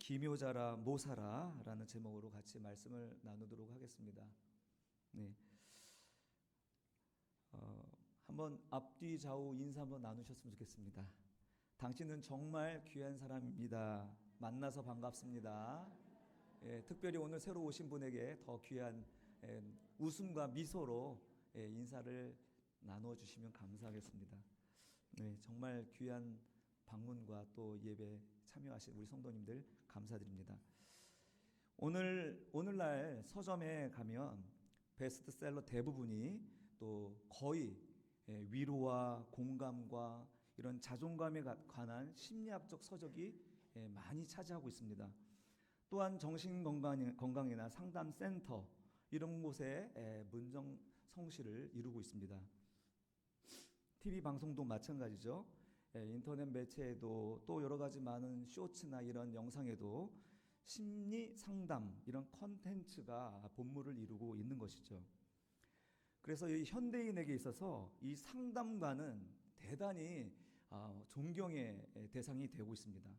기묘자라 모사라라는 제목으로 같이 말씀을 나누도록 하겠습니다. 네, 한번 앞뒤 좌우 인사 한번 나누셨으면 좋겠습니다. 당신은 정말 귀한 사람입니다. 만나서 반갑습니다. 특별히 오늘 새로 오신 분에게 더 귀한 웃음과 미소로 인사를 나눠주시면 감사하겠습니다. 네, 정말 귀한 방문과 또 예배 참여하신 우리 성도님들 감사드립니다. 오늘날 서점에 가면 베스트셀러 대부분이 또 거의 위로와 공감과 이런 자존감에 관한 심리학적 서적이 많이 차지하고 있습니다. 또한 정신건강이나 상담센터 이런 곳에 문정성시를 이루고 있습니다. TV 방송도 마찬가지죠. 인터넷 매체에도 또 여러 가지 많은 쇼츠나 이런 영상에도 심리 상담 이런 컨텐츠가 본물을 이루고 있는 것이죠. 그래서 이 현대인에게 있어서 이 상담가는 대단히 존경의 대상이 되고 있습니다.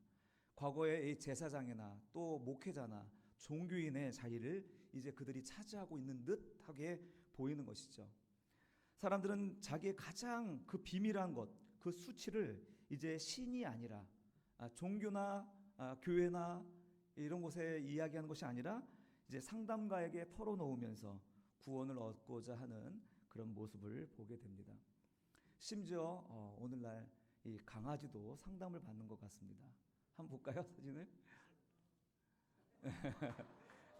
과거의 제사장이나 또 목회자나 종교인의 자리를 이제 그들이 차지하고 있는 듯하게 보이는 것이죠. 사람들은 자기의 가장 그 비밀한 것, 그 수치를 이제 신이 아니라 종교나 교회나 이런 곳에 이야기하는 것이 아니라 이제 상담가에게 털어놓으면서 구원을 얻고자 하는 그런 모습을 보게 됩니다. 심지어 오늘날 이 강아지도 상담을 받는 것 같습니다. 한번 볼까요, 사진을?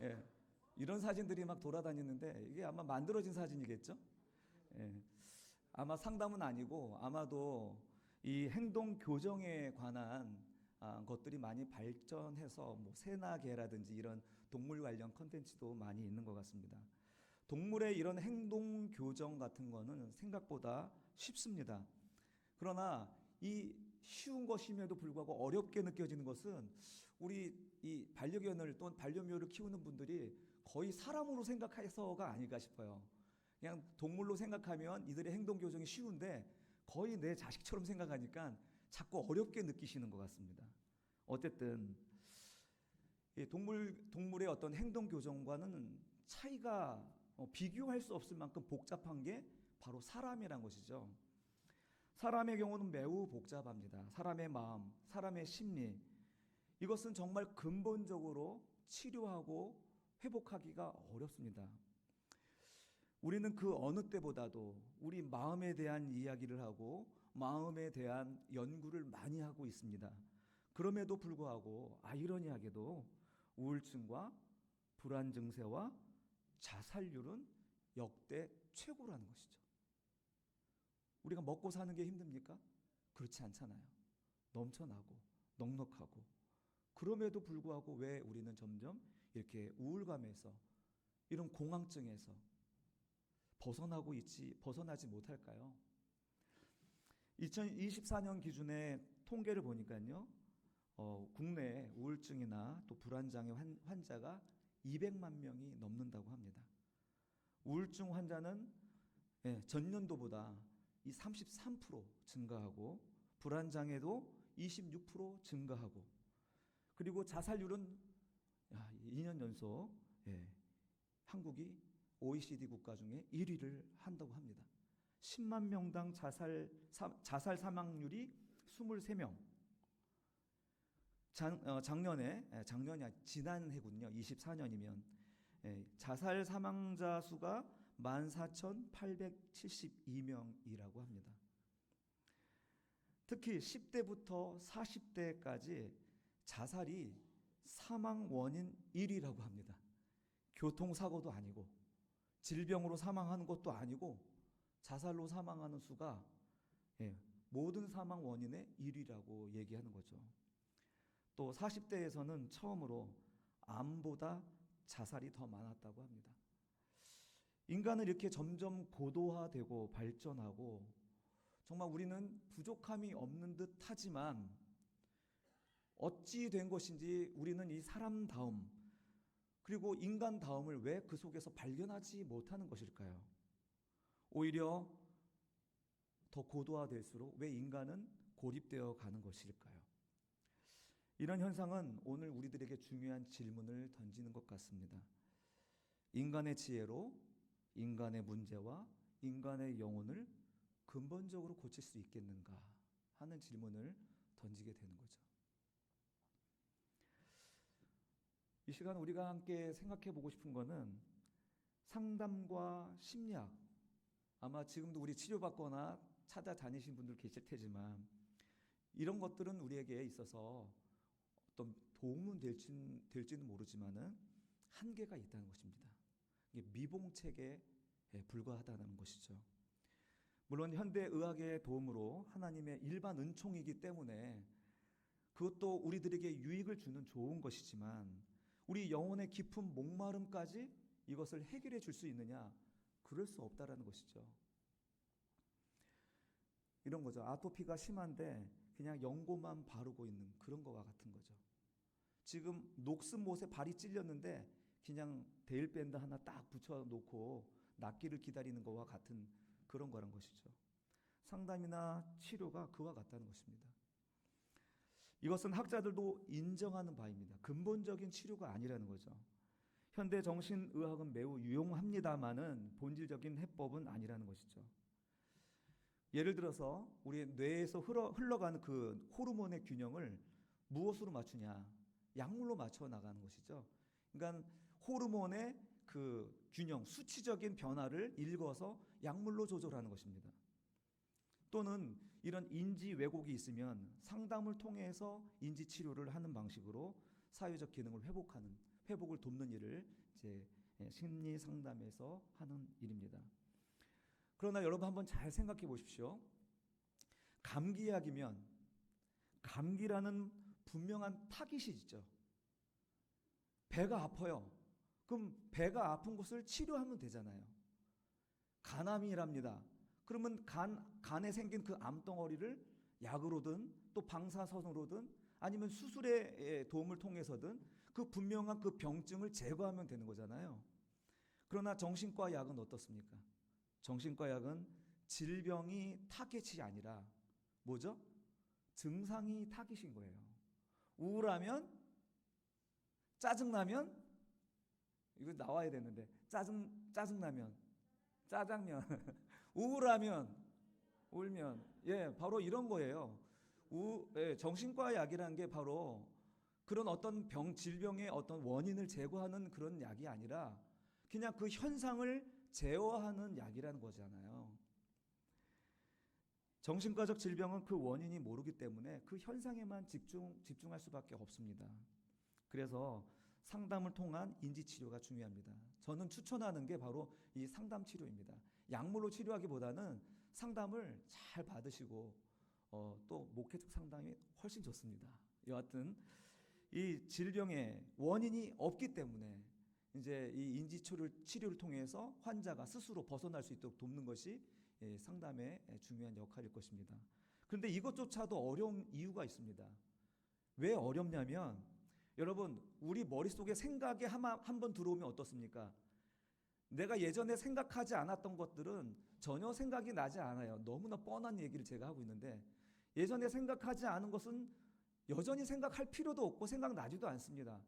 예, 이런 사진들이 막 돌아다니는데 이게 아마 만들어진 사진이겠죠? 예, 아마 상담은 아니고 아마도 이 행동 교정에 관한 것들이 많이 발전해서 뭐 새나개라든지 이런 동물 관련 컨텐츠도 많이 있는 것 같습니다. 동물의 이런 행동 교정 같은 거는 생각보다 쉽습니다. 그러나 이 쉬운 것임에도 불구하고 어렵게 느껴지는 것은 우리 이 반려견을 또는 반려묘를 키우는 분들이 거의 사람으로 생각해서가 아닐까 싶어요. 그냥 동물로 생각하면 이들의 행동 교정이 쉬운데 거의 내 자식처럼 생각하니까 자꾸 어렵게 느끼시는 것 같습니다. 어쨌든 동물의 어떤 행동 교정과는 차이가 비교할 수 없을 만큼 복잡한 게 바로 사람이란 것이죠. 사람의 경우는 매우 복잡합니다. 사람의 마음, 사람의 심리, 이것은 정말 근본적으로 치료하고 회복하기가 어렵습니다. 우리는 그 어느 때보다도 우리 마음에 대한 이야기를 하고 마음에 대한 연구를 많이 하고 있습니다. 그럼에도 불구하고 아이러니하게도 우울증과 불안 증세와 자살률은 역대 최고라는 것이죠. 우리가 먹고 사는 게 힘듭니까? 그렇지 않잖아요. 넘쳐나고 넉넉하고. 그럼에도 불구하고 왜 우리는 점점 이렇게 우울감에서 이런 공황증에서 벗어나지 못할까요? 2024년 기준의 통계를 보니까요, 국내 우울증이나 또 불안장애 환자가 200만 명이 넘는다고 합니다. 우울증 환자는 전년도보다 이 33% 증가하고 불안장애도 26% 증가하고 그리고 자살률은 2년 연속 한국이 OECD 국가 중에 1위를 한다고 합니다. 10만 명당 자살 사망률이 23명. 지난해군요. 24년이면 자살 사망자 수가 14,872명이라고 합니다. 특히 10대부터 40대까지 자살이 사망 원인 1위라고 합니다. 교통사고도 아니고 질병으로 사망하는 것도 아니고 자살로 사망하는 수가 모든 사망 원인의 1위라고 얘기하는 거죠. 또 40대에서는 처음으로 암보다 자살이 더 많았다고 합니다. 인간은 이렇게 점점 고도화되고 발전하고 정말 우리는 부족함이 없는 듯 하지만 어찌 된 것인지 우리는 이 사람다움 그리고 인간다움을 왜 그 속에서 발견하지 못하는 것일까요? 오히려 더 고도화될수록 왜 인간은 고립되어 가는 것일까요? 이런 현상은 오늘 우리들에게 중요한 질문을 던지는 것 같습니다. 인간의 지혜로 인간의 문제와 인간의 영혼을 근본적으로 고칠 수 있겠는가 하는 질문을 던지게 되는 거죠. 이 시간 우리가 함께 생각해 보고 싶은 거는 상담과 심리학, 아마 지금도 우리 치료받거나 찾아다니신 분들 계실 테지만 이런 것들은 우리에게 있어서 어떤 도움은 될지는 모르지만은 한계가 있다는 것입니다. 이게 미봉책에 불과하다는 것이죠. 물론 현대 의학의 도움으로 하나님의 일반 은총이기 때문에 그것도 우리들에게 유익을 주는 좋은 것이지만 우리 영혼의 깊은 목마름까지 이것을 해결해 줄 수 있느냐? 그럴 수 없다라는 것이죠. 이런 거죠. 아토피가 심한데 그냥 연고만 바르고 있는 그런 거와 같은 거죠. 지금 녹슨 못에 발이 찔렸는데 그냥 데일밴드 하나 딱 붙여놓고 낫기를 기다리는 것과 같은 그런 거란 것이죠. 상담이나 치료가 그와 같다는 것입니다. 이것은 학자들도 인정하는 바입니다. 근본적인 치료가 아니라는 거죠. 현대 정신의학은 매우 유용합니다마는 본질적인 해법은 아니라는 것이죠. 예를 들어서 우리 뇌에서 흘러가는 그 호르몬의 균형을 무엇으로 맞추냐? 약물로 맞춰 나가는 것이죠. 그러니까 호르몬의 그 균형, 수치적인 변화를 읽어서 약물로 조절하는 것입니다. 또는 이런 인지 왜곡이 있으면 상담을 통해서 인지 치료를 하는 방식으로 사회적 기능을 회복을 돕는 일을 이제 심리 상담에서 하는 일입니다. 그러나 여러분 한번 잘 생각해 보십시오. 감기약이면 감기라는 분명한 타깃이 있죠. 배가 아파요. 그럼 배가 아픈 곳을 치료하면 되잖아요. 간암이랍니다. 그러면 간에 생긴 그 암덩어리를 약으로든 또 방사선으로든 아니면 수술의 도움을 통해서든 그 분명한 그 병증을 제거하면 되는 거잖아요. 그러나 정신과 약은 어떻습니까? 정신과 약은 질병이 타겟이 아니라 뭐죠? 증상이 타깃인 거예요. 우울하면, 짜증나면, 이거 나와야 되는데 짜증나면, 짜장면, 우울하면, 울면, 바로 이런 거예요. 정신과 약이라는 게 바로 그런 어떤 질병의 어떤 원인을 제거하는 그런 약이 아니라 그냥 그 현상을 제어하는 약이라는 거잖아요. 정신과적 질병은 그 원인이 모르기 때문에 그 현상에만 집중할 수밖에 없습니다. 그래서 상담을 통한 인지치료가 중요합니다. 저는 추천하는 게 바로 이 상담치료입니다. 약물로 치료하기보다는 상담을 잘 받으시고 또 목회적 상담이 훨씬 좋습니다. 여하튼 이 질병의 원인이 없기 때문에 이제 이 인지치료를 통해서 환자가 스스로 벗어날 수 있도록 돕는 것이 상담의 중요한 역할일 것입니다. 그런데 이것조차도 어려운 이유가 있습니다. 왜 어렵냐면 여러분 우리 머릿속에 생각이 한 번 들어오면 어떻습니까? 내가 예전에 생각하지 않았던 것들은 전혀 생각이 나지 않아요. 너무나 뻔한 얘기를 제가 하고 있는데 예전에 생각하지 않은 것은 여전히 생각할 필요도 없고 생각나지도 않습니다.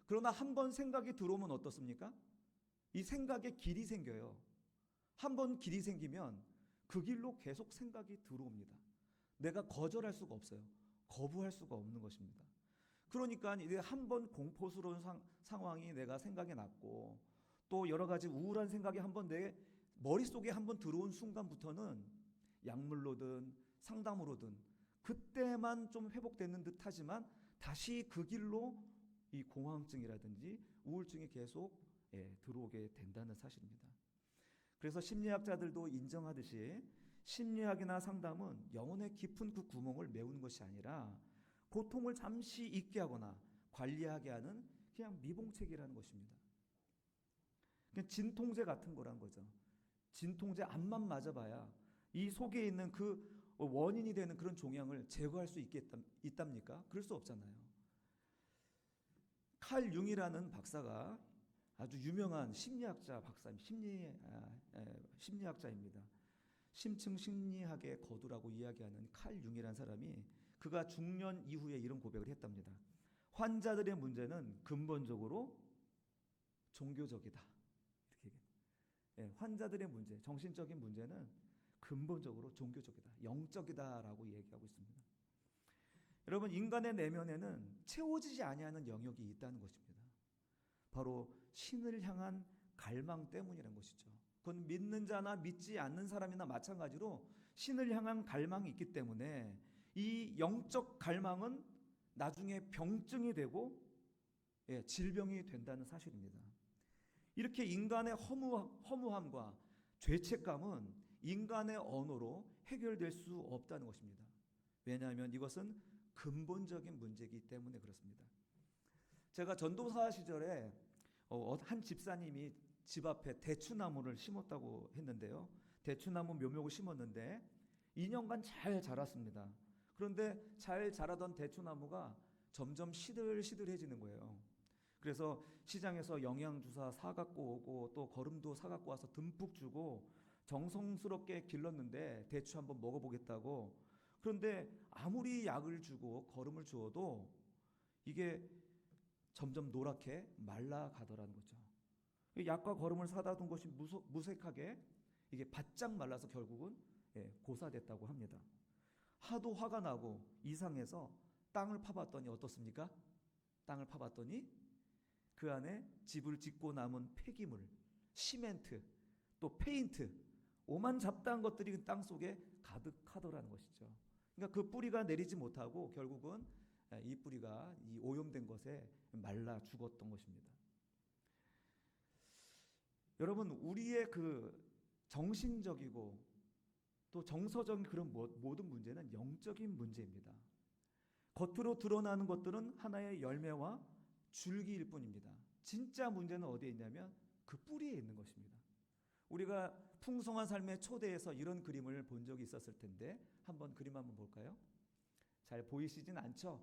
그러나 한 번 생각이 들어오면 어떻습니까? 이 생각에 길이 생겨요. 한 번 길이 생기면 그 길로 계속 생각이 들어옵니다. 내가 거절할 수가 없어요. 거부할 수가 없는 것입니다. 그러니까 이제 한 번 공포스러운 상황이 내가 생각이 났고 또 여러 가지 우울한 생각이 한 번 내 머릿속에 한 번 들어온 순간부터는 약물로든 상담으로든 그때만 좀 회복되는 듯 하지만 다시 그 길로 이 공황증이라든지 우울증이 계속 들어오게 된다는 사실입니다. 그래서 심리학자들도 인정하듯이 심리학이나 상담은 영혼의 깊은 그 구멍을 메우는 것이 아니라 고통을 잠시 잊게 하거나 관리하게 하는 그냥 미봉책이라는 것입니다. 그냥 진통제 같은 거란 거죠. 진통제 암만 맞아봐야 이 속에 있는 그 원인이 되는 그런 종양을 제거할 수 있답니까? 그럴 수 없잖아요. 칼 융이라는 박사가 아주 유명한 심리학자 심리학자입니다. 심층 심리학의 거두라고 이야기하는 칼 융이라는 사람이 그가 중년 이후에 이런 고백을 했답니다. 환자들의 문제는 근본적으로 종교적이다. 이렇게 얘기해요. 예, 환자들의 문제, 정신적인 문제는 근본적으로 종교적이다, 영적이다라고 얘기하고 있습니다. 여러분, 인간의 내면에는 채워지지 아니하는 영역이 있다는 것입니다. 바로 신을 향한 갈망 때문이라는 것이죠. 그건 믿는 자나 믿지 않는 사람이나 마찬가지로 신을 향한 갈망이 있기 때문에 이 영적 갈망은 나중에 병증이 되고 질병이 된다는 사실입니다. 이렇게 인간의 허무함과 죄책감은 인간의 언어로 해결될 수 없다는 것입니다. 왜냐하면 이것은 근본적인 문제이기 때문에 그렇습니다. 제가 전도사 시절에 한 집사님이 집 앞에 대추나무를 심었다고 했는데요. 대추나무 묘목을 심었는데 2년간 잘 자랐습니다. 그런데 잘 자라던 대추나무가 점점 시들시들해지는 거예요. 그래서 시장에서 영양주사 사갖고 오고 또 거름도 사갖고 와서 듬뿍 주고 정성스럽게 길렀는데 대추 한번 먹어보겠다고. 그런데 아무리 약을 주고 거름을 주어도 이게 점점 노랗게 말라가더라는 거죠. 약과 거름을 사다 둔 것이 무색하게 이게 바짝 말라서 결국은 고사됐다고 합니다. 하도 화가 나고 이상해서 땅을 파봤더니 어떻습니까? 땅을 파봤더니 그 안에 집을 짓고 남은 폐기물, 시멘트, 또 페인트, 오만 잡다한 것들이 땅 속에 가득하더라는 것이죠. 그러니까 그 뿌리가 내리지 못하고 결국은 이 뿌리가 이 오염된 것에 말라 죽었던 것입니다. 여러분, 우리의 그 정신적이고 또 정서적인 그런 모든 문제는 영적인 문제입니다. 겉으로 드러나는 것들은 하나의 열매와 줄기일 뿐입니다. 진짜 문제는 어디에 있냐면 그 뿌리에 있는 것입니다. 우리가 풍성한 삶의 초대에서 이런 그림을 본 적이 있었을 텐데 한번 그림 한번 볼까요? 잘 보이시진 않죠?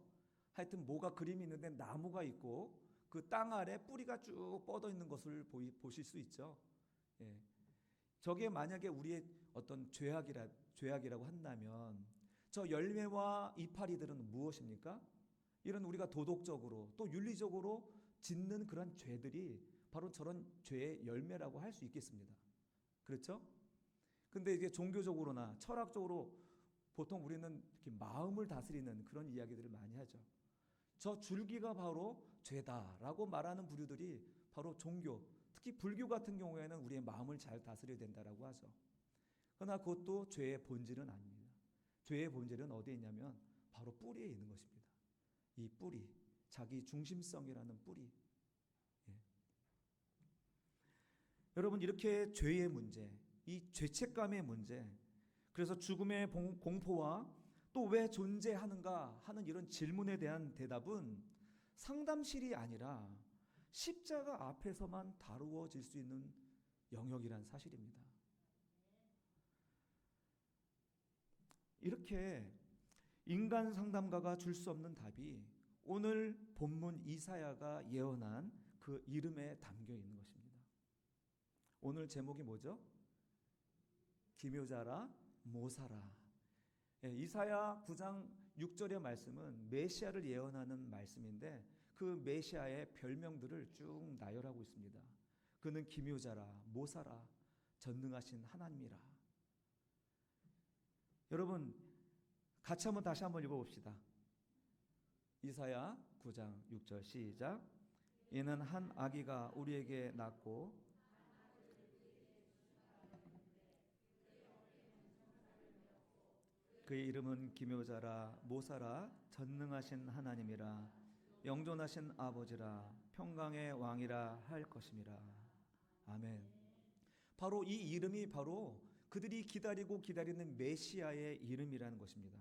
하여튼 뭐가 그림이 있는데 나무가 있고 그 땅 아래 뿌리가 쭉 뻗어 있는 것을 보실 수 있죠. 예. 저게 만약에 우리의 어떤 죄악이라고 한다면 저 열매와 이파리들은 무엇입니까? 이런 우리가 도덕적으로 또 윤리적으로 짓는 그런 죄들이 바로 저런 죄의 열매라고 할 수 있겠습니다. 그렇죠? 근데 이게 종교적으로나 철학적으로 보통 우리는 이렇게 마음을 다스리는 그런 이야기들을 많이 하죠. 저 줄기가 바로 죄다라고 말하는 부류들이 바로 종교, 특히 불교 같은 경우에는 우리의 마음을 잘 다스려야 된다라고 하죠. 그러나 그것도 죄의 본질은 아닙니다. 죄의 본질은 어디에 있냐면 바로 뿌리에 있는 것입니다. 이 뿌리, 자기 중심성이라는 뿌리. 예. 여러분, 이렇게 죄의 문제, 이 죄책감의 문제, 그래서 죽음의 공포와 또 왜 존재하는가 하는 이런 질문에 대한 대답은 상담실이 아니라 십자가 앞에서만 다루어질 수 있는 영역이란 사실입니다. 이렇게 인간 상담가가 줄 수 없는 답이 오늘 본문 이사야가 예언한 그 이름에 담겨 있는 것입니다. 오늘 제목이 뭐죠? 기묘자라 모사라. 이사야 9장 6절의 말씀은 메시아를 예언하는 말씀인데 그 메시아의 별명들을 쭉 나열하고 있습니다. 그는 기묘자라 모사라 전능하신 하나님이라. 여러분, 같이 다시 한번 읽어봅시다. 이사야 9장 6절 시작. 이는 한 아기가 우리에게 낳고 그의 이름은 기묘자라 모사라 전능하신 하나님이라 영존하신 아버지라 평강의 왕이라 할 것임이라. 아멘. 바로 이 이름이 바로 그들이 기다리는 메시아의 이름이라는 것입니다.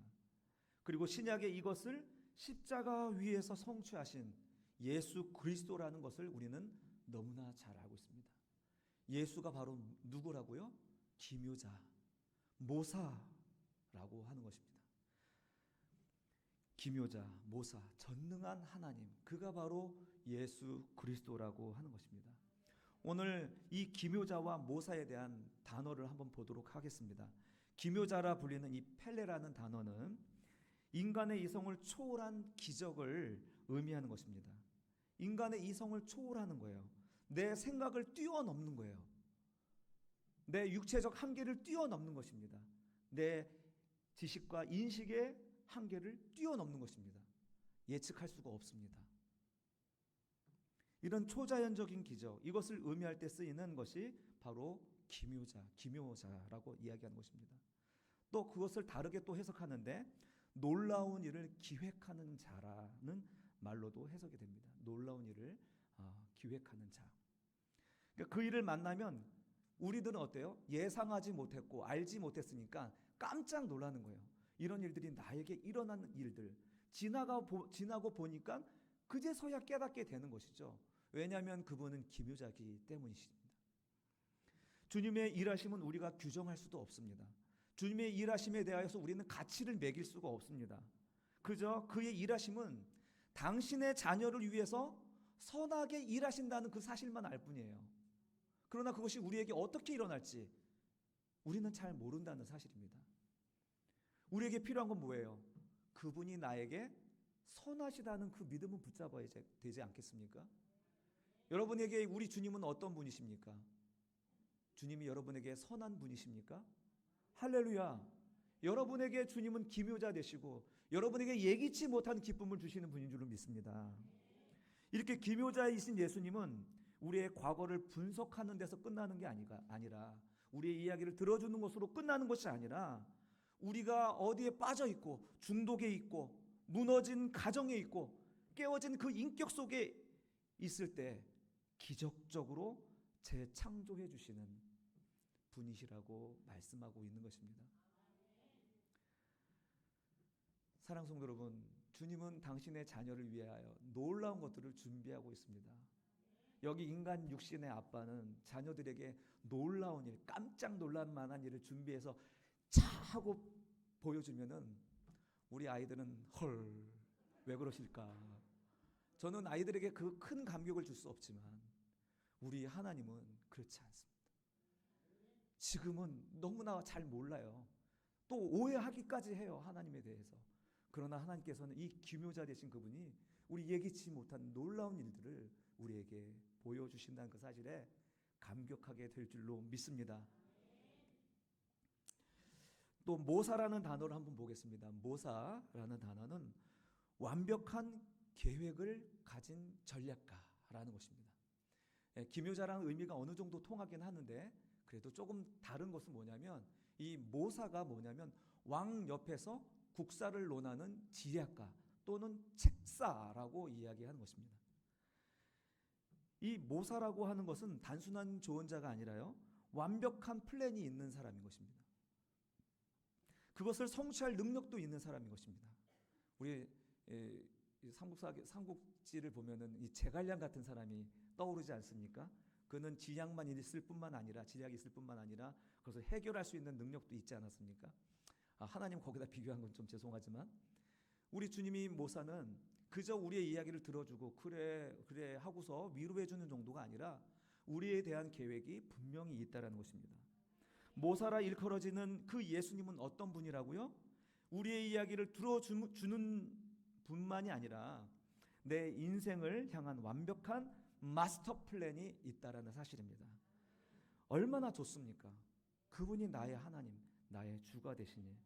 그리고 신약에 이것을 십자가 위에서 성취하신 예수 그리스도라는 것을 우리는 너무나 잘 알고 있습니다. 예수가 바로 누구라고요? 기묘자, 모사라고 하는 것입니다. 기묘자, 모사, 전능한 하나님, 그가 바로 예수 그리스도라고 하는 것입니다. 오늘 이 기묘자와 모사에 대한 단어를 한번 보도록 하겠습니다. 기묘자라 불리는 이 펠레라는 단어는 인간의 이성을 초월한 기적을 의미하는 것입니다. 인간의 이성을 초월하는 거예요. 내 생각을 뛰어넘는 거예요. 내 육체적 한계를 뛰어넘는 것입니다. 내 지식과 인식의 한계를 뛰어넘는 것입니다. 예측할 수가 없습니다. 이런 초자연적인 기적, 이것을 의미할 때 쓰이는 것이 바로 기묘자라고 이야기하는 것입니다. 또 그것을 다르게 또 해석하는데 놀라운 일을 기획하는 자라는 말로도 해석이 됩니다. 놀라운 일을 기획하는 자. 그러니까 그 일을 만나면 우리들은 어때요? 예상하지 못했고 알지 못했으니까 깜짝 놀라는 거예요. 이런 일들이 나에게 일어나는 일들 지나고 보니까 그제서야 깨닫게 되는 것이죠. 왜냐하면 그분은 기묘자이기 때문이십니다. 주님의 일하심은 우리가 규정할 수도 없습니다. 주님의 일하심에 대하여서 우리는 가치를 매길 수가 없습니다. 그저 그의 일하심은 당신의 자녀를 위해서 선하게 일하신다는 그 사실만 알 뿐이에요. 그러나 그것이 우리에게 어떻게 일어날지 우리는 잘 모른다는 사실입니다. 우리에게 필요한 건 뭐예요? 그분이 나에게 선하시다는 그 믿음을 붙잡아야 되지 않겠습니까? 여러분에게 우리 주님은 어떤 분이십니까? 주님이 여러분에게 선한 분이십니까? 할렐루야. 여러분에게 주님은 기묘자 되시고 여러분에게 예기치 못한 기쁨을 주시는 분인 줄로 믿습니다. 이렇게 기묘자이신 예수님은 우리의 과거를 분석하는 데서 끝나는 게 아니라 우리의 이야기를 들어주는 것으로 끝나는 것이 아니라 우리가 어디에 빠져 있고 중독에 있고 무너진 가정에 있고 깨어진 그 인격 속에 있을 때 기적적으로 재창조해 주시는 분이시라고 말씀하고 있는 것입니다. 사랑하는 성도 여러분, 주님은 당신의 자녀를 위하여 놀라운 것들을 준비하고 있습니다. 여기 인간 육신의 아빠는 자녀들에게 놀라운 일, 깜짝 놀랄 만한 일을 준비해서 차 하고 보여주면은 우리 아이들은 헐, 왜 그러실까? 저는 아이들에게 그 큰 감격을 줄 수 없지만 우리 하나님은 그렇지 않습니다. 지금은 너무나 잘 몰라요. 또 오해하기까지 해요, 하나님에 대해서. 그러나 하나님께서는 이 기묘자 되신 그분이 우리 예기치 못한 놀라운 일들을 우리에게 보여주신다는 그 사실에 감격하게 될 줄로 믿습니다. 또 모사라는 단어를 한번 보겠습니다. 모사라는 단어는 완벽한 계획을 가진 전략가라는 것입니다. 기묘자라는 의미가 어느 정도 통하긴 하는데 그래도 조금 다른 것은 뭐냐면 이 모사가 뭐냐면 왕 옆에서 국사를 논하는 지략가 또는 책사라고 이야기하는 것입니다. 이 모사라고 하는 것은 단순한 조언자가 아니라요, 완벽한 플랜이 있는 사람인 것입니다. 그것을 성취할 능력도 있는 사람인 것입니다. 우리 삼국지를 보면은 이 제갈량 같은 사람이 떠오르지 않습니까? 그는 지략만 있을 뿐만 아니라 그것을 해결할 수 있는 능력도 있지 않았습니까? 하나님 거기다 비교한 건 좀 죄송하지만 우리 주님이 모사는 그저 우리의 이야기를 들어주고 그래 하고서 위로해 주는 정도가 아니라 우리에 대한 계획이 분명히 있다라는 것입니다. 모사라 일컬어지는 그 예수님은 어떤 분이라고요? 우리의 이야기를 들어주는 분만이 아니라 내 인생을 향한 완벽한 마스터 플랜이 있다라는 사실입니다. 얼마나 좋습니까? 그분이 나의 하나님, 나의 주가 되시니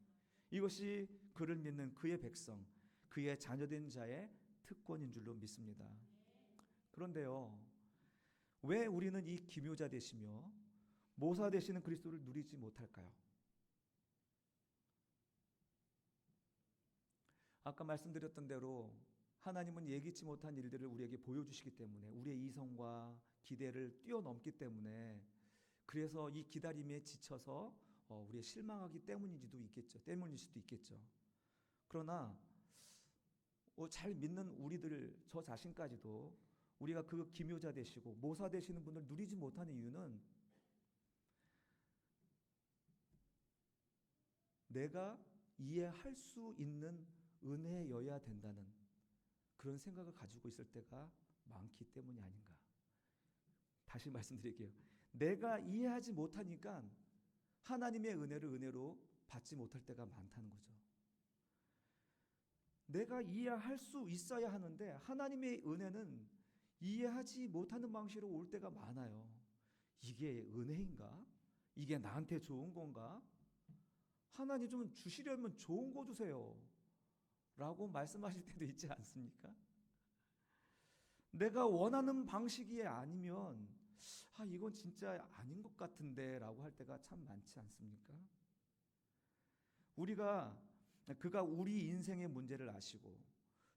이것이 그를 믿는 그의 백성, 그의 자녀된 자의 특권인 줄로 믿습니다. 그런데요, 왜 우리는 이 기묘자 되시며 모사 되시는 그리스도를 누리지 못할까요? 아까 말씀드렸던 대로 하나님은 예기치 못한 일들을 우리에게 보여주시기 때문에 우리의 이성과 기대를 뛰어넘기 때문에 그래서 이 기다림에 지쳐서 우리의 실망하기 때문일 수도 있겠죠. 그러나 잘 믿는 우리들 저 자신까지도 우리가 그 기묘자 되시고 모사 되시는 분을 누리지 못하는 이유는 내가 이해할 수 있는 은혜여야 된다는 그런 생각을 가지고 있을 때가 많기 때문이 아닌가. 다시 말씀드릴게요. 내가 이해하지 못하니까 하나님의 은혜를 은혜로 받지 못할 때가 많다는 거죠. 내가 이해할 수 있어야 하는데 하나님의 은혜는 이해하지 못하는 방식으로 올 때가 많아요. 이게 은혜인가? 이게 나한테 좋은 건가? 하나님 좀 주시려면 좋은 거 주세요 라고 말씀하실 때도 있지 않습니까? 내가 원하는 방식이 아니면 이건 진짜 아닌 것 같은데 라고 할 때가 참 많지 않습니까? 그가 우리 인생의 문제를 아시고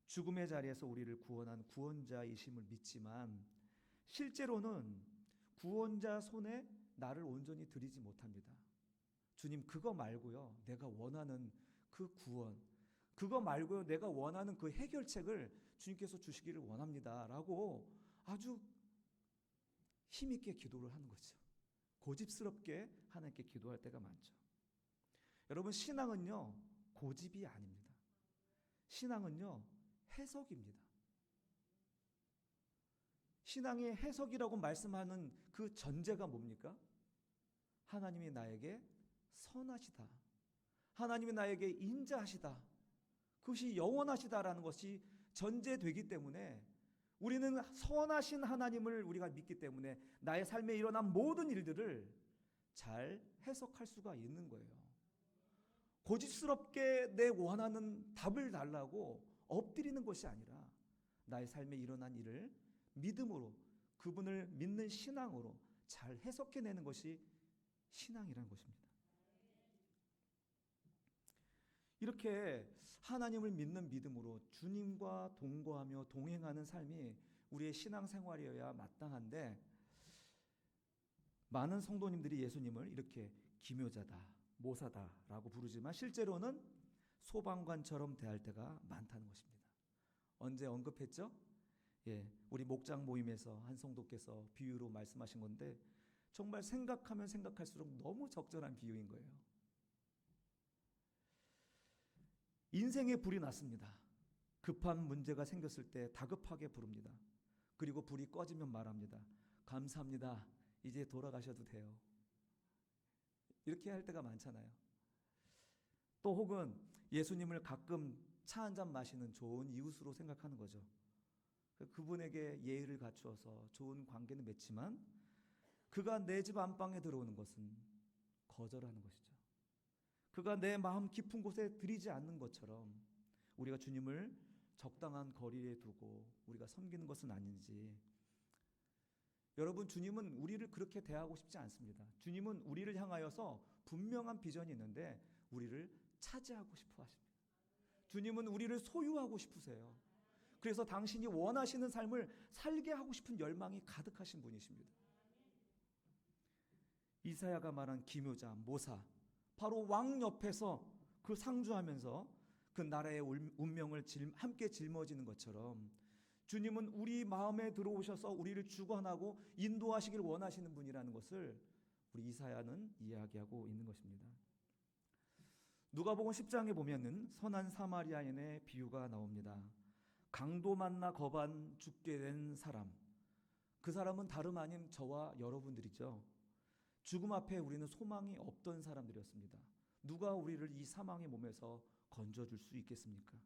죽음의 자리에서 우리를 구원한 구원자이심을 믿지만 실제로는 구원자 손에 나를 온전히 드리지 못합니다. 주님, 그거 말고요, 내가 원하는 그 구원, 그거 말고요, 내가 원하는 그 해결책을 주님께서 주시기를 원합니다 라고 아주 힘있게 기도를 하는 거죠. 고집스럽게 하나님께 기도할 때가 많죠. 여러분, 신앙은요 고집이 아닙니다. 신앙은요 해석입니다. 신앙의 해석이라고 말씀하는 그 전제가 뭡니까? 하나님이 나에게 선하시다, 하나님이 나에게 인자하시다, 그것이 영원하시다라는 것이 전제되기 때문에 우리는 선하신 하나님을 우리가 믿기 때문에 나의 삶에 일어난 모든 일들을 잘 해석할 수가 있는 거예요. 고집스럽게 내 원하는 답을 달라고 엎드리는 것이 아니라 나의 삶에 일어난 일을 믿음으로, 그분을 믿는 신앙으로 잘 해석해내는 것이 신앙이라는 것입니다. 이렇게 하나님을 믿는 믿음으로 주님과 동거하며 동행하는 삶이 우리의 신앙생활이어야 마땅한데, 많은 성도님들이 예수님을 이렇게 기묘자다, 모사다라고 부르지만 실제로는 소방관처럼 대할 때가 많다는 것입니다. 언제 언급했죠? 우리 목장 모임에서 한 성도께서 비유로 말씀하신 건데 정말 생각하면 생각할수록 너무 적절한 비유인 거예요. 인생에 불이 났습니다. 급한 문제가 생겼을 때 다급하게 부릅니다. 그리고 불이 꺼지면 말합니다. 감사합니다. 이제 돌아가셔도 돼요. 이렇게 할 때가 많잖아요. 또 혹은 예수님을 가끔 차 한잔 마시는 좋은 이웃으로 생각하는 거죠. 그분에게 예의를 갖추어서 좋은 관계는 맺지만 그가 내 집 안방에 들어오는 것은 거절하는 것이죠. 그가 내 마음 깊은 곳에 들이지 않는 것처럼 우리가 주님을 적당한 거리에 두고 우리가 섬기는 것은 아닌지. 여러분, 주님은 우리를 그렇게 대하고 싶지 않습니다. 주님은 우리를 향하여서 분명한 비전이 있는데 우리를 차지하고 싶어 하십니다. 주님은 우리를 소유하고 싶으세요. 그래서 당신이 원하시는 삶을 살게 하고 싶은 열망이 가득하신 분이십니다. 이사야가 말한 기묘자, 모사, 바로 왕 옆에서 그 상주하면서 그 나라의 운명을 함께 짊어지는 것처럼 주님은 우리 마음에 들어오셔서 우리를 주관하고 인도하시길 원하시는 분이라는 것을 우리 이사야는 이야기하고 있는 것입니다. 누가복음 10장에 보면은 선한 사마리아인의 비유가 나옵니다. 강도 만나 거반 죽게 된 사람, 그 사람은 다름 아닌 저와 여러분들이죠. 죽음 앞에 우리는 소망이 없던 사람들이었습니다. 누가 우리를 이 사망의 몸에서 건져줄 수 있겠습니까?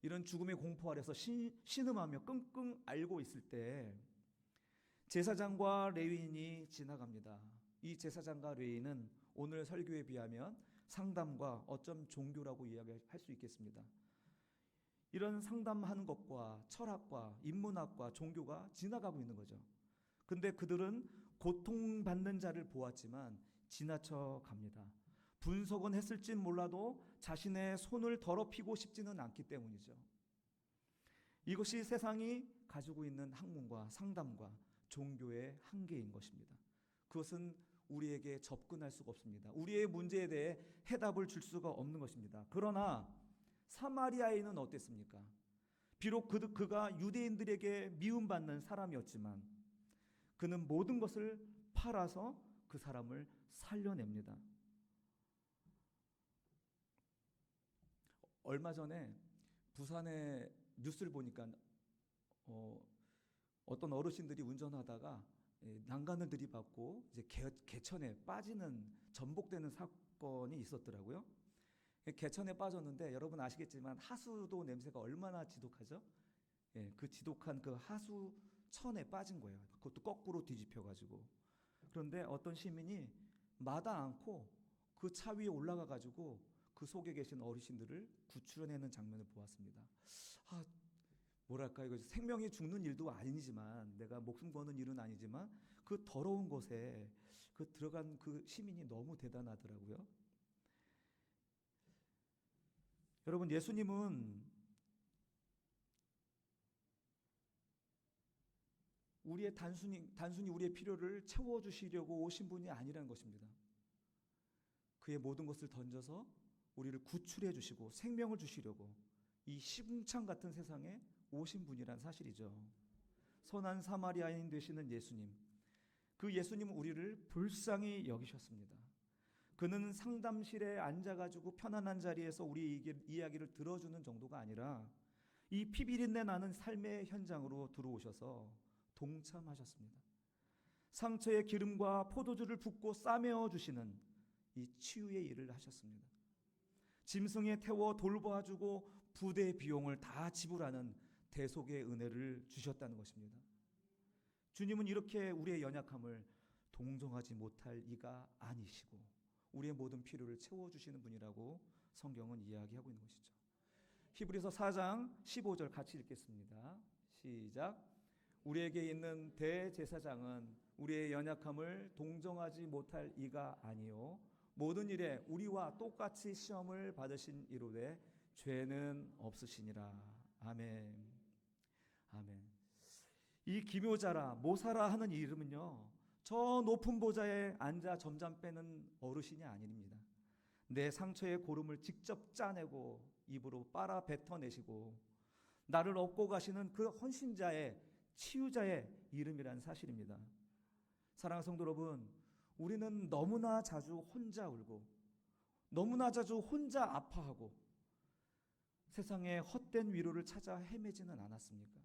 이런 죽음의 공포 아래서 신음하며 끙끙 앓고 있을 때 제사장과 레위인이 지나갑니다. 이 제사장과 레위인은 오늘 설교에 비하면 상담과 어쩜 종교라고 이야기할 수 있겠습니다. 이런 상담하는 것과 철학과 인문학과 종교가 지나가고 있는 거죠. 근데 그들은 고통받는 자를 보았지만 지나쳐 갑니다. 분석은 했을진 몰라도 자신의 손을 더럽히고 싶지는 않기 때문이죠. 이것이 세상이 가지고 있는 학문과 상담과 종교의 한계인 것입니다. 그것은 우리에게 접근할 수가 없습니다. 우리의 문제에 대해 해답을 줄 수가 없는 것입니다. 그러나 사마리아인은 어땠습니까? 비록 그가 유대인들에게 미움받는 사람이었지만 그는 모든 것을 팔아서 그 사람을 살려냅니다. 얼마 전에 부산의 뉴스를 보니까 어떤 어르신들이 운전하다가 난간을 들이받고 이제 개천에 빠지는 전복되는 사건이 있었더라고요. 개천에 빠졌는데 여러분 아시겠지만 하수도 냄새가 얼마나 지독하죠? 예, 그 지독한 그 하수천에 빠진 거예요. 그것도 거꾸로 뒤집혀 가지고. 그런데 어떤 시민이 마다 않고 그 차 위에 올라가 가지고 그 속에 계신 어르신들을 구출해내는 장면을 보았습니다. 아, 뭐랄까, 이거 생명이 죽는 일도 아니지만, 내가 목숨 거는 일은 아니지만 그 더러운 곳에 그 들어간 그 시민이 너무 대단하더라고요. 여러분, 예수님은 우리의 단순히 우리의 필요를 채워주시려고 오신 분이 아니라는 것입니다. 그의 모든 것을 던져서 우리를 구출해 주시고 생명을 주시려고 이 시궁창 같은 세상에 오신 분이란 사실이죠. 선한 사마리아인 되시는 예수님, 그 예수님은 우리를 불쌍히 여기셨습니다. 그는 상담실에 앉아가지고 편안한 자리에서 우리 이야기를 들어주는 정도가 아니라 이 피비린내 나는 삶의 현장으로 들어오셔서 동참하셨습니다. 상처에 기름과 포도주를 붓고 싸매어 주시는 이 치유의 일을 하셨습니다. 짐승에 태워 돌봐주고 부대 비용을 다 지불하는 대속의 은혜를 주셨다는 것입니다. 주님은 이렇게 우리의 연약함을 동정하지 못할 이가 아니시고 우리의 모든 필요를 채워주시는 분이라고 성경은 이야기하고 있는 것이죠. 히브리서 4장 15절 같이 읽겠습니다. 시작. 우리에게 있는 대제사장은 우리의 연약함을 동정하지 못할 이가 아니요 모든 일에 우리와 똑같이 시험을 받으신 이로되 죄는 없으시니라. 아멘. 아멘. 이 기묘자라 모사라 하는 이 이름은요, 저 높은 보좌에 앉아 점잠 빼는 어르신이 아닙니다. 내 상처의 고름을 직접 짜내고 입으로 빨아 뱉어내시고 나를 업고 가시는 그 헌신자의 치유자의 이름이란 사실입니다. 사랑하는 성도 여러분, 우리는 너무나 자주 혼자 울고 너무나 자주 혼자 아파하고 세상에 헛된 위로를 찾아 헤매지는 않았습니까?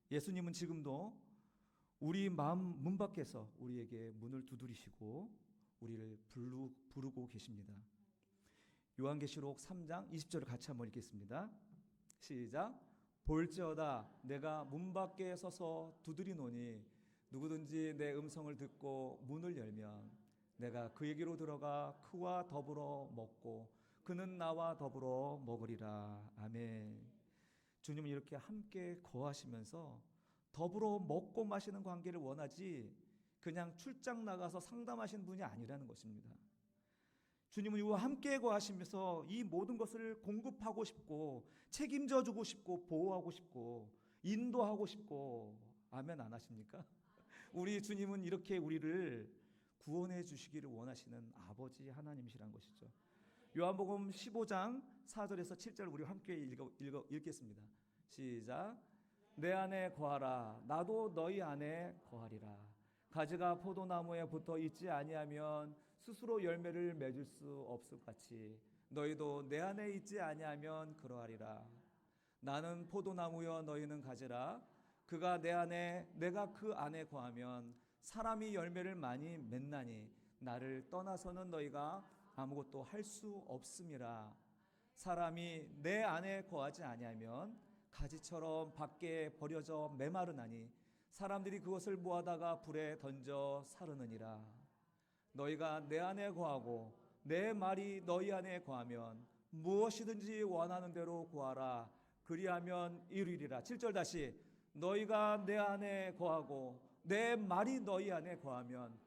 예수님은 지금도 우리 마음 문 밖에서 우리에게 문을 두드리시고 우리를 부르고 계십니다. 요한계시록 3장 20절을 같이 한번 읽겠습니다. 시작. 볼지어다 내가 문 밖에 서서 두드리노니 누구든지 내 음성을 듣고 문을 열면 내가 그에게로 들어가 그와 더불어 먹고 그는 나와 더불어 먹으리라. 아멘. 주님은 이렇게 함께 거하시면서 더불어 먹고 마시는 관계를 원하지 그냥 출장 나가서 상담하시는 분이 아니라는 것입니다. 주님은 이와 함께 거하시면서 이 모든 것을 공급하고 싶고 책임져 주고 싶고 보호하고 싶고 인도하고 싶고, 아멘 안 하십니까? 우리 주님은 이렇게 우리를 구원해 주시기를 원하시는 아버지 하나님이시란 것이죠. 요한복음 15장 4절에서 7절 우리 함께 읽겠습니다. 시작. 내 안에 거하라 나도 너희 안에 거하리라. 가지가 포도나무에 붙어 있지 아니하면 스스로 열매를 맺을 수 없을 같이 너희도 내 안에 있지 아니하면 그러하리라. 나는 포도나무여 너희는 가지라. 그가 내 안에 내가 그 안에 거하면 사람이 열매를 많이 맺나니 나를 떠나서는 너희가 아무것도 할 수 없음이라. 사람이 내 안에 거하지 아니하면 가지처럼 밖에 버려져 메마르나니 사람들이 그것을 모아다가 불에 던져 사르느니라. 너희가 내 안에 거하고 내 말이 너희 안에 거하면 무엇이든지 원하는 대로 구하라. 그리하면 이루리라. 7절 다시. 너희가 내 안에 거하고 내 말이 너희 안에 거하면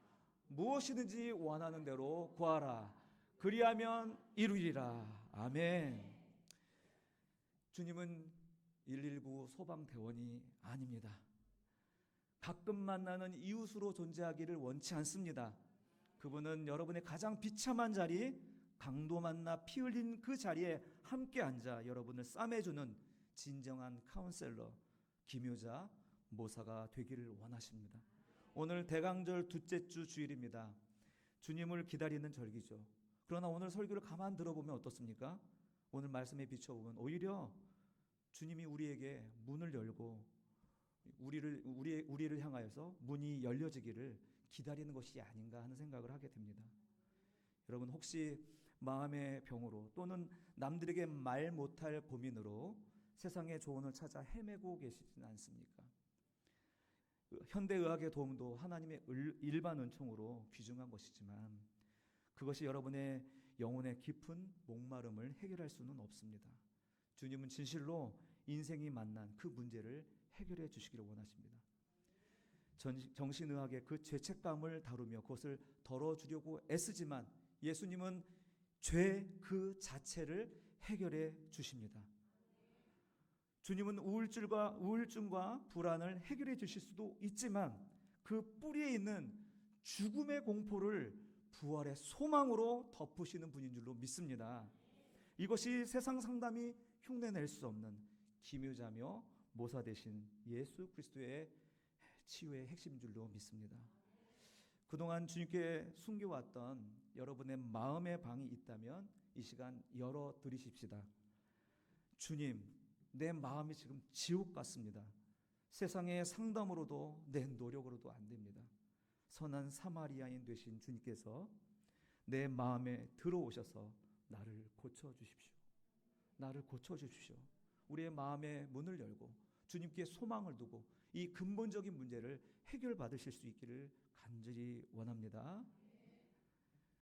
무엇이든지 원하는 대로 구하라. 그리하면 이루리라. 아멘. 주님은 119 소방대원이 아닙니다. 가끔 만나는 이웃으로 존재하기를 원치 않습니다. 그분은 여러분의 가장 비참한 자리, 강도 만나 피 흘린 그 자리에 함께 앉아 여러분을 싸매주는 진정한 카운셀러, 기묘자, 모사가 되기를 원하십니다. 오늘 대강절 둘째 주 주일입니다. 주님을 기다리는 절기죠. 그러나 오늘 설교를 가만 들어보면 어떻습니까? 오늘 말씀에 비춰보면 오히려 주님이 우리에게 문을 열고 우리를 향하여서 문이 열려지기를 기다리는 것이 아닌가 하는 생각을 하게 됩니다. 여러분 혹시 마음의 병으로 또는 남들에게 말 못할 고민으로 세상의 조언을 찾아 헤매고 계시지는 않습니까? 현대의학의 도움도 하나님의 일반 은총으로 귀중한 것이지만 그것이 여러분의 영혼의 깊은 목마름을 해결할 수는 없습니다. 주님은 진실로 인생이 만난 그 문제를 해결해 주시기를 원하십니다. 정신의학의 그 죄책감을 다루며 그것을 덜어주려고 애쓰지만 예수님은 죄 그 자체를 해결해 주십니다. 주님은 우울증과 불안을 해결해 주실 수도 있지만 그 뿌리에 있는 죽음의 공포를 부활의 소망으로 덮으시는 분인 줄로 믿습니다. 이것이 세상 상담이 흉내낼 수 없는 기묘자며 모사 되신 예수 그리스도의 치유의 핵심 줄로 믿습니다. 그동안 주님께 숨겨왔던 여러분의 마음의 방이 있다면 이 시간 열어드리십시다. 주님, 내 마음이 지금 지옥 같습니다. 세상의 상담으로도 내 노력으로도 안 됩니다. 선한 사마리아인 되신 주님께서 내 마음에 들어오셔서 나를 고쳐주십시오. 나를 고쳐주십시오. 우리의 마음의 문을 열고 주님께 소망을 두고 이 근본적인 문제를 해결받으실 수 있기를 간절히 원합니다.